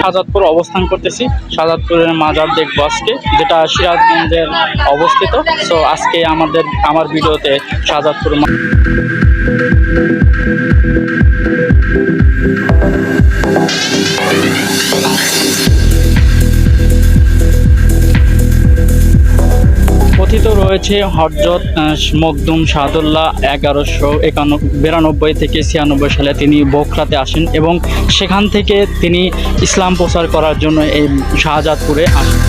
শাহজাদপুর অবস্থান করতেছি। শাহজাদপুরের মাজার দেখবো আজকে, যেটা সিরাজগঞ্জের অবস্থিত। সো আজকে আমার ভিডিওতে শাহজাদপুর কথিত রয়েছে হযরত মখদুম শাহদুল্লাহ 1192 থেকে 96 সালে তিনি বোখরাতে আসেন এবং সেখান থেকে তিনি ইসলাম প্রচার করার জন্য এই শাহজাদপুরে আসেন।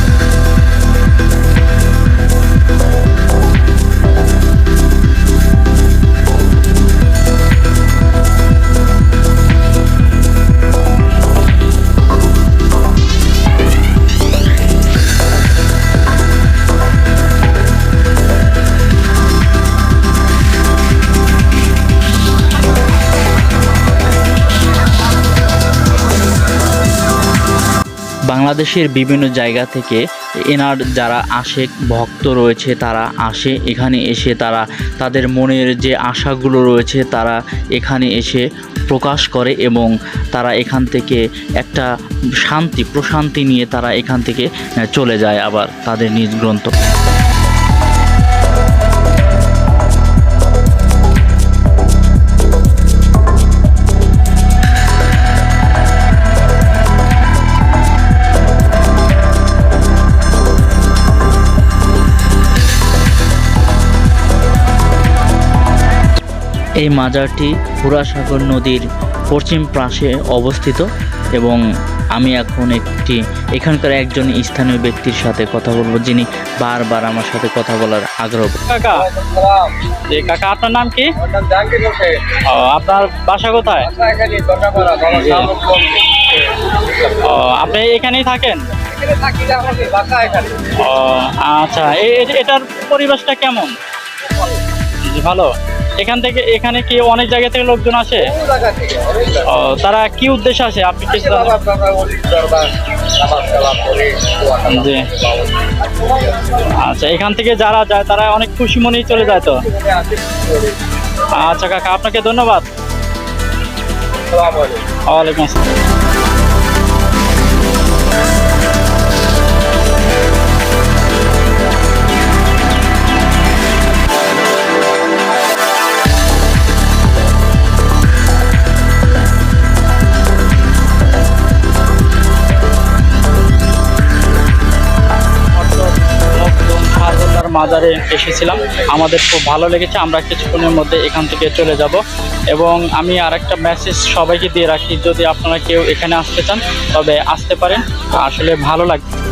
বাংলাদেশের বিভিন্ন জায়গা থেকে এনার যারা আশেক ভক্ত রয়েছে তারা আসে, এখানে এসে তারা তাদের মনের যে আশাগুলো রয়েছে তারা এখানে এসে প্রকাশ করে এবং তারা এখান থেকে একটা প্রশান্তি নিয়ে তারা এখান থেকে চলে যায় আবার তাদের নিজ গ্রন্থ। এই মাজারটি হুরাসাগর নদীর পশ্চিম পাশে অবস্থিত এবং আমি এখন এখানকার একজন স্থানীয় ব্যক্তির সাথে কথা বলবো, যিনি বারবার আমার সাথে কথা বলার আগ্রহ। কাকা, আপনার নাম কি? আপনার বাসা কোথায়? আপনি এখানেই থাকেন? আচ্ছা, এটার পরিবেশটা কেমন? ভালো। এখানে কি অনেক জায়গা থেকে লোকজন আসে? তারা কি উদ্দেশ্যে আসে আপনি কি জানেন? জি। আচ্ছা, এখান থেকে যারা যায় তারা অনেক খুশি মনেই চলে যায় তো? আচ্ছা কাকা, আপনাকে ধন্যবাদ। ওয়ালাইকুম আসসালাম। মাজারে এসেছিলাম, আমাদের খুব ভালো লেগেছে। আমরা কিছুক্ষণের মধ্যে এখান থেকে চলে যাব এবং আমি আরেকটা মেসেজ সবাইকে দিয়ে রাখি, যদি আপনারা কেউ এখানে আসতে চান তবে আসতে পারেন, আসলে ভালো লাগবে।